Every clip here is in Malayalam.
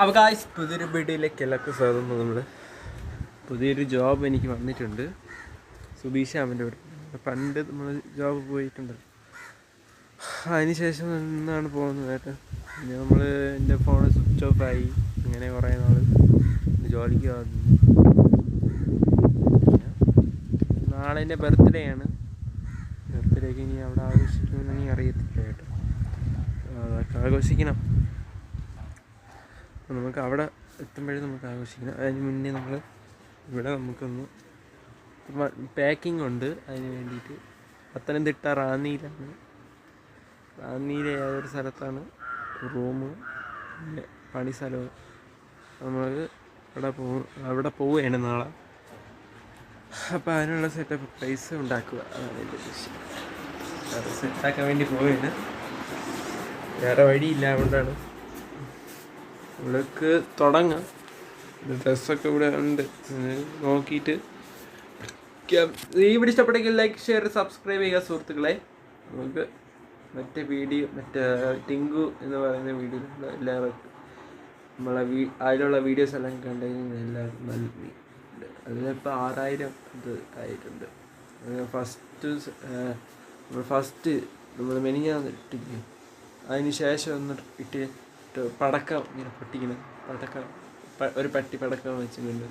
അപ്പോൾ ഗായ്സ് പുതിയൊരു വീഡിയോയിലേക്ക് എല്ലാവർക്കും സ്വാഗതം. നമ്മൾ പുതിയൊരു ജോബ് എനിക്ക് വന്നിട്ടുണ്ട്. സുബീഷ് അവൻ്റെ ഇവിടെ പണ്ട് നമ്മൾ ജോബ് പോയിട്ടുണ്ട്. അതിന് ശേഷം എന്നാണ് പോകുന്നത് കേട്ടോ. പിന്നെ നമ്മൾ എൻ്റെ ഫോൺ സ്വിച്ച് ഓഫ് ആയി. അങ്ങനെ കുറേ നാൾ ജോലിക്ക് വന്നു. നാളെ എൻ്റെ ബർത്ത്ഡേ ആണ്. ബർത്ത്ഡേക്ക് ഇനി അവിടെ ആഘോഷിക്കുമെന്ന് അറിയത്തില്ല കേട്ടോ. അതൊക്കെ ആഘോഷിക്കണം. നമുക്ക് അവിടെ എത്തുമ്പോഴേ നമുക്ക് ആഘോഷിക്കണം. അതിന് മുന്നേ നമ്മൾ ഇവിടെ നമുക്കൊന്ന് പാക്കിംഗ് ഉണ്ട്. അതിന് വേണ്ടിയിട്ട് പത്തനംതിട്ട റാന്നിയിലാണ്. റാന്നിയിലെ ഏതൊരു സ്ഥലത്താണ് റൂം, പിന്നെ പണി സ്ഥലവും. നമുക്ക് അവിടെ പോവുകയാണ് നാളെ. അപ്പോൾ അതിനുള്ള സെറ്റപ്പ് പൈസ ഉണ്ടാക്കുക, അതാണ് എൻ്റെ ലക്ഷ്യം. അത് സെറ്റാക്കാൻ വേണ്ടി പോവുകയാണ്. വേറെ വഴിയില്ല, അതുകൊണ്ടാണ്. ഇവിടേക്ക് തുടങ്ങാം. ഡ്രസ്സൊക്കെ ഇവിടെ ഉണ്ട്, നോക്കിയിട്ട് ഈ വീഡിയോ ഇഷ്ടപ്പെട്ടെങ്കിൽ ലൈക്ക്, ഷെയർ, സബ്സ്ക്രൈബ് ചെയ്യുക സുഹൃത്തുക്കളെ. നമുക്ക് മറ്റേ ടിങ്കു എന്ന് പറയുന്ന വീഡിയോ എല്ലാവർക്കും അതിലുള്ള വീഡിയോസ് എല്ലാം കണ്ടുകഴിഞ്ഞാൽ എല്ലാവർക്കും നല്ല അതിലിപ്പോൾ 6000 ഇത് ആയിട്ടുണ്ട്. ഫസ്റ്റ് നമ്മൾ മെനിഞ്ഞാന്ന് ഇട്ടില്ലേ, അതിന് ശേഷം ഒന്ന് ഇട്ട് പടക്കം ഇങ്ങനെ പൊട്ടിക്കണം. ഒരു പട്ടി പടക്കം വെച്ചിട്ടുണ്ട്.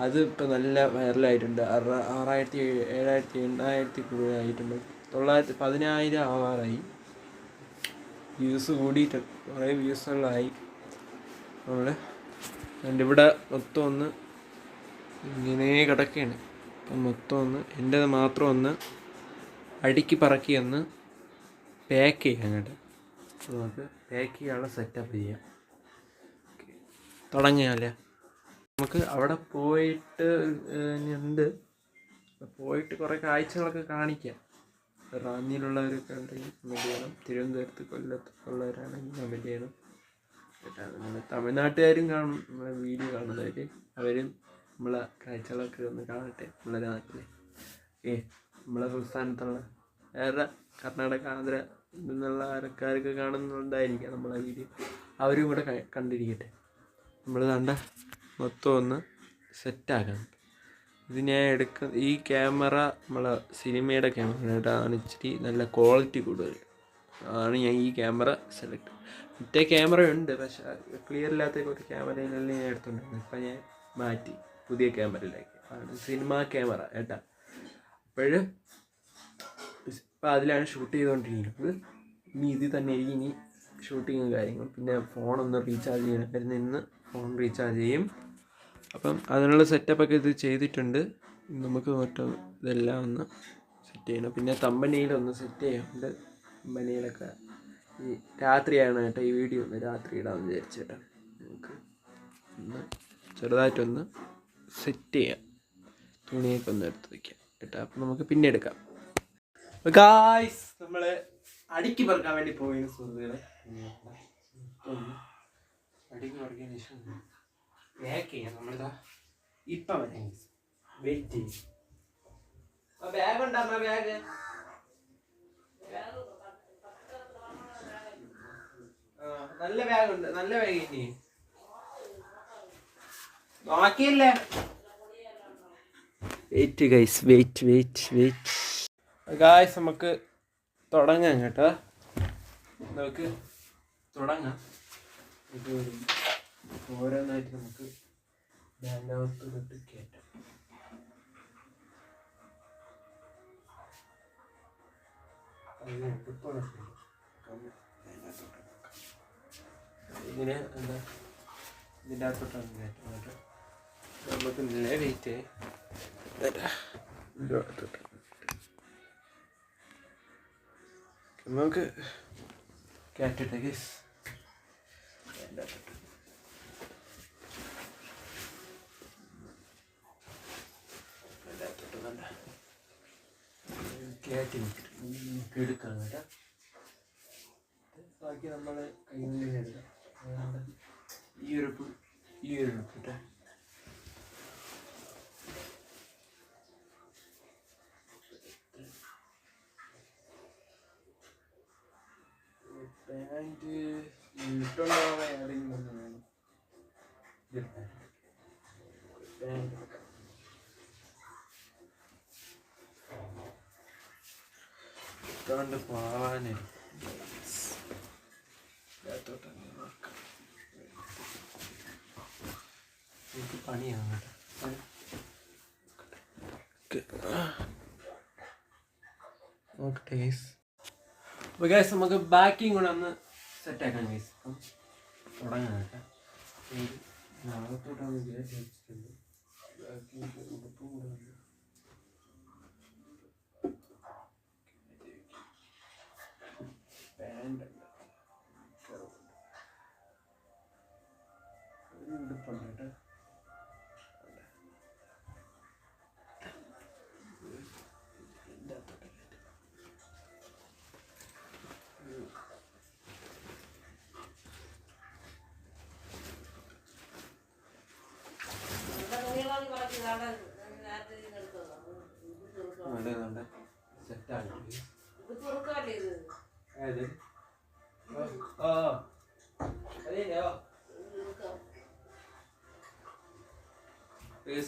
അത് ഇപ്പോൾ നല്ല വൈറലായിട്ടുണ്ട്. 6000 7000 8000 കൂടുതലായിട്ടുണ്ട്. 10,000 ആവാറായി. വ്യൂസ് കൂടിയിട്ടുണ്ട്, കുറേ വ്യൂസുകളായി. നമ്മൾ എൻ്റെ ഇവിടെ മൊത്തം ഒന്ന് ഇങ്ങനെ കിടക്കുകയാണ്. അപ്പം മൊത്തം ഒന്ന് എൻ്റേത് മാത്രം ഒന്ന് അടുക്കി പറക്കി ഒന്ന് പാക്ക് ചെയ്യാം കേട്ടോ. നമുക്ക് പാക്ക് ചെയ്യാനുള്ള സെറ്റപ്പ് ചെയ്യാം. തുടങ്ങിയാലേ നമുക്ക് അവിടെ പോയിട്ട് പോയിട്ട് കുറേ കാഴ്ചകളൊക്കെ കാണിക്കാം. റാന്നിയിലുള്ളവരൊക്കെ ഉണ്ടെങ്കിൽ കമൻറ്റ് ചെയ്യണം. തിരുവനന്തപുരത്ത് കൊല്ലത്തുള്ളവരാണെങ്കിൽ കമൻറ്റ് ചെയ്യണം കേട്ടോ. നമ്മൾ തമിഴ്നാട്ടുകാരും കാണും, നമ്മളെ വീഡിയോ കാണുന്നവർ. അവരും നമ്മളെ കാഴ്ചകളൊക്കെ ഒന്ന് കാണട്ടെ. നമ്മളെ നാട്ടിലെ നമ്മളെ സംസ്ഥാനത്തുള്ള വേറെ കർണാടക, ആന്ധ്ര എന്നുള്ള ആൾക്കാർക്ക് കാണുന്നുണ്ടായിരിക്കാം നമ്മളെ വീഡിയോ. അവരും കൂടെ കണ്ടിരിക്കട്ടെ. നമ്മൾ കണ്ട മൊത്തം ഒന്ന് സെറ്റാക്കണം. ഇത് ഞാൻ ഈ ക്യാമറ നമ്മളെ സിനിമയുടെ ക്യാമറ ആണ്. ഇച്ചിരി നല്ല ക്വാളിറ്റി കൂടുതൽ ആണ്. ഞാൻ ഈ ക്യാമറ സെലക്ട് മറ്റേ ക്യാമറ ഉണ്ട്, പക്ഷേ ക്ലിയർ ഇല്ലാത്ത ഒരു ക്യാമറയിലല്ലേ ഞാൻ എടുത്തുകൊണ്ടിരുന്നത്. ഇപ്പം ഞാൻ മാറ്റി പുതിയ ക്യാമറയിലേക്ക്. ആണ് സിനിമ ക്യാമറ കേട്ടാ. അപ്പോഴും ഇപ്പം അതിലാണ് ഷൂട്ട് ചെയ്തുകൊണ്ടിരിക്കുന്നത്. ഇനി ഇതിൽ തന്നെ ഇനി ഷൂട്ടിങ്ങും കാര്യങ്ങളും. പിന്നെ ഫോണൊന്ന് റീചാർജ് ചെയ്യണം. ഇന്ന് ഫോൺ റീചാർജ് ചെയ്യും. അപ്പം അതിനുള്ള സെറ്റപ്പൊക്കെ ഇത് ചെയ്തിട്ടുണ്ട്. നമുക്ക് മൊത്തം ഇതെല്ലാം ഒന്ന് സെറ്റ് ചെയ്യണം. പിന്നെ തമ്പനിയിലൊന്ന് സെറ്റ് ചെയ്യാറുണ്ട്. തമ്പനിയിലൊക്കെ ഈ രാത്രിയാണ് കേട്ടോ. ഈ വീഡിയോ ഒന്ന് രാത്രി ഇടാമെന്ന് വിചാരിച്ചേട്ടാ. നമുക്ക് ഒന്ന് ചെറുതായിട്ടൊന്ന് സെറ്റ് ചെയ്യാം. തുണിയൊക്കെ ഒന്ന് എടുത്ത് വയ്ക്കാം കേട്ടോ. അപ്പം നമുക്ക് പിന്നെ എടുക്കാം. ഗായ്സ്, നമ്മൾ അടുക്കി പറക്കാൻ വേണ്ടി പോയിരുന്നു സുഹൃത്തുക്കളെ. അടുക്കി പറക്കിയതിന് ശേഷം പാക്ക് ചെയ്യാം. നമ്മളിതാ ഇപ്പം വെയിറ്റ് ചെയ്യും. ബാഗ് ഉണ്ടോ അമ്മ? ബാഗ് നല്ല ബാഗുണ്ട്, നല്ല ബാഗ് ഇനി നോക്കിയല്ലേ. വെയിറ്റ് ഗൈസ്, വെയിറ്റ് ഗായ്സ്, നമുക്ക് തുടങ്ങാം കേട്ടോ. നമുക്ക് തുടങ്ങാം. ഇത് ഓരോന്നായിട്ട് നമുക്ക് ബാഗകത്ത് തൊട്ട് കയറ്റാം. ഇങ്ങനെ എന്താ ഇതിൻ്റെ അകത്തോട്ടാണ് കയറ്റാം കേട്ടോ. നമുക്ക് നല്ല വെയിറ്റ് നമുക്ക് കയറ്റട്ടെ ഗൈസ്. കയറ്റി എടുക്കാം കേട്ടോ. ബാക്കി നമ്മൾ കയ്യിൽ എടുക്കാം. ഈ ഒരു കേട്ടോ. പാൻറ്റ് ഇട്ടുണ്ടാവാൻ ഏതെങ്കിലും ഒന്ന് വേണം. ഇതുകൊണ്ട് പോവാനേ എനിക്ക് പണിയാണ് നോക്കട്ടെ. അപ്പോൾ ഗൈസ് നമുക്ക് ബാക്കിങ് കൂടെ ഒന്ന് സെറ്റാക്കാം ഗൈസ്. അപ്പം തുടങ്ങാം കേട്ടോ. നാളത്തോട്ടാണ് വിചാരിച്ചിട്ടുണ്ട്. ബാക്കിങ് ഉടുപ്പും കൂടെ പാൻ്റ് ഉടുപ്പുണ്ട് കേട്ടോ.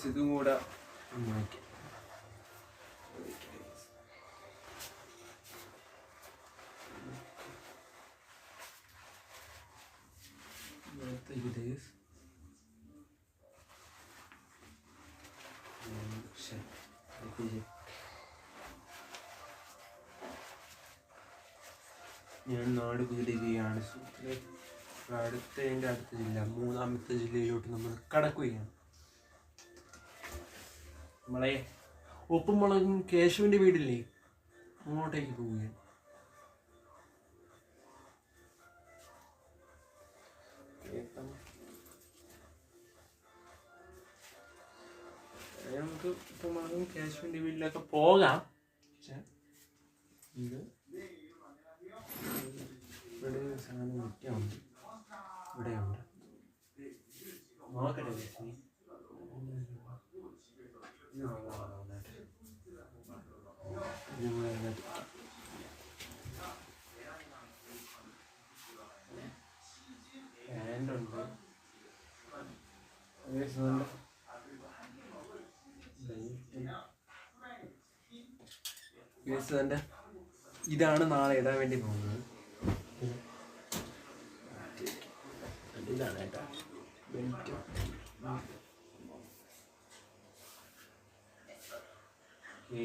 ഇതും കൂടെ ഞാൻ നാട് വീടുകയാണ്. അടുത്ത ജില്ല, 3ാമത്തെ ജില്ലയിലോട്ട് നമ്മൾ കടക്കുകയാണ്. നമ്മളെ ഉപ്പും മുളകും കേശുവിൻ്റെ വീടില്ലേ, അങ്ങോട്ടേക്ക് പോവുകയാണ്. നമുക്ക് ഉപ്പും മുളകും കേശുവിൻ്റെ വീട്ടിലൊക്കെ പോകാം. പക്ഷെ ഇത് ഇവിടെ സാധനം വിൽക്കാനുണ്ട്, ഇവിടെയുണ്ട്. നോക്കട്ടെ ചേച്ചി, പാൻ്റുണ്ട്. ഇതാണ് നാളെ ഇടാൻ വേണ്ടി പോകുന്നത്. ഇതാണ് കേട്ടോ ബെൽറ്റ്. ഈ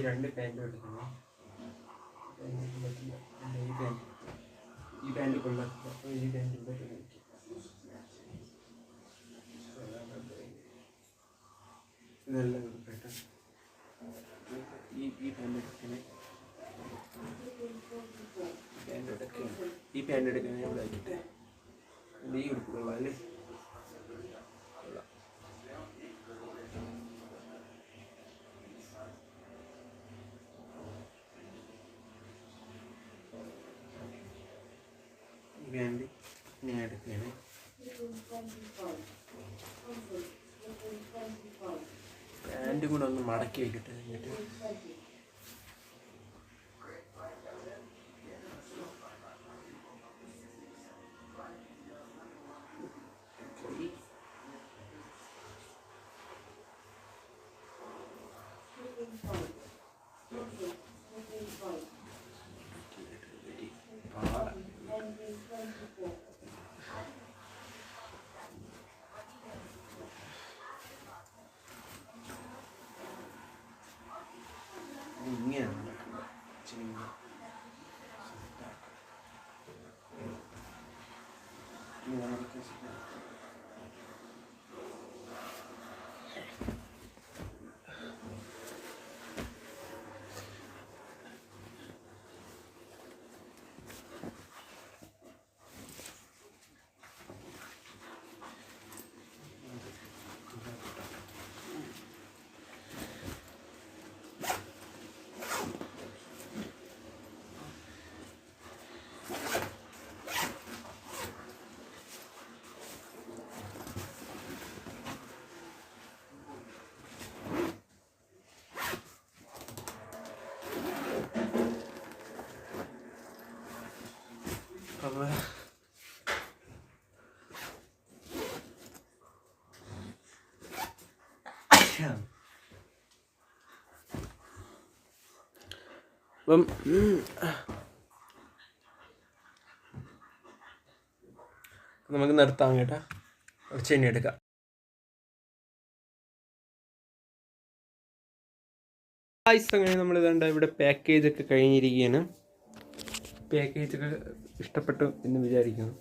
2 പാൻറ്റും എടുക്കണം. ഈ പാൻറ്റ് കൊള്ളത്തില്ല, അപ്പോൾ ഈ പാൻറ്റ് ഇവിടെ കഴിക്കും. ഇതെല്ലാം കൊടുക്കട്ടെ. ഈ പാൻറ്റ് എടുക്കണേ, ഈ പാൻറ്റ് എടുക്കണേ ഇവിടെ ആക്കിട്ടെ. ഈ ഉടുപ്പ് കൊള്ളാം അല്ലേ? പാൻറ്റ് ഞാൻ എടുക്കുകയാണ്. പാൻറ്റ് കൂടെ ഒന്ന് മടക്കി വെക്കട്ടെ. എന്നിട്ട് ഇങ്ങനെയാണ് അപ്പോൾ അപ്പം നമുക്ക് നിർത്താം കേട്ടോ. കുറച്ച് തന്നെ എടുക്കാം. അങ്ങനെ നമ്മൾ ഇതാണ്ട് ഇവിടെ പാക്കേജൊക്കെ കഴിഞ്ഞിരിക്കുകയാണ്. പാക്കേജൊക്കെ ഇഷ്ടപ്പെട്ടു എന്ന് വിചാരിക്കുന്നു.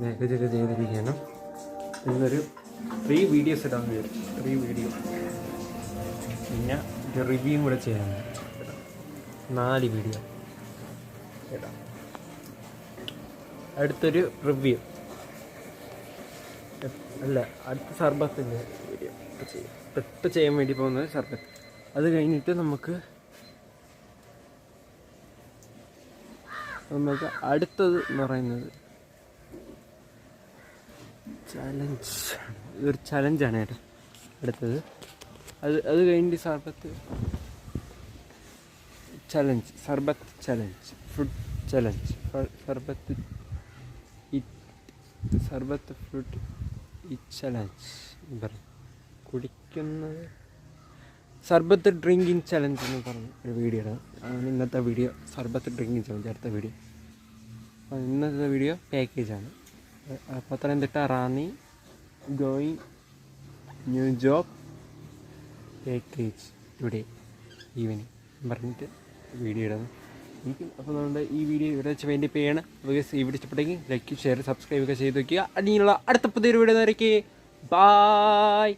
പാക്കേജൊക്കെ ചെയ്തിരിക്കുകയാണ്. ഇന്നൊരു 3 വീഡിയോസ് ഇടാൻ വിചാരിച്ചു. 3 വീഡിയോ പിന്നെ ഒരു റിവ്യൂവും കൂടെ ചെയ്യാൻ 4 വീഡിയോ കേട്ടോ. അടുത്തൊരു റിവ്യൂ അല്ല, അടുത്ത സർബത്തിൻ്റെ വീഡിയോ ഇപ്പം ചെയ്യാൻ വേണ്ടി പോകുന്നത് സർബത്ത്. അത് കഴിഞ്ഞിട്ട് നമുക്ക് അടുത്തത് എന്ന് പറയുന്നത് ചലഞ്ച്. ഇതൊരു ചലഞ്ചാണ് കേട്ടോ അടുത്തത്. അത് കഴിഞ്ഞിട്ട് സർബത്ത് ചലഞ്ച്, ഫുഡ് ചലഞ്ച്, സർബത്ത് ഫ്രൂട്ട് ഈ ചലഞ്ച് പറയും, കുടിക്കുന്നത് സർബത്ത് ഡ്രിങ്കിങ് ചലഞ്ച് എന്ന് പറഞ്ഞ ഒരു വീഡിയോ ആണ് ഇന്നത്തെ വീഡിയോ. സർബത്ത് ഡ്രിങ്കിങ് ചലഞ്ച് അടുത്ത വീഡിയോ. അപ്പോൾ ഇന്നത്തെ വീഡിയോ പാക്കേജാണ്. Pathanamthitta Ranni going new job package today evening പറഞ്ഞിട്ട് വീഡിയോ ഇടുന്നു എനിക്ക്. അപ്പോൾ നമ്മുടെ ഈ വീഡിയോ ഇവിടെ വെച്ച് വേണ്ടി ചെയ്യണം. ഈ വീഡിയോ ഇഷ്ടപ്പെട്ടെങ്കിൽ ലൈക്ക്, ഷെയർ, സബ്സ്ക്രൈബ് ഒക്കെ ചെയ്ത് വയ്ക്കുക. അതിനുള്ള അടുത്ത പുതിയൊരു വീഡിയോ നേരേക്ക് ബൈ.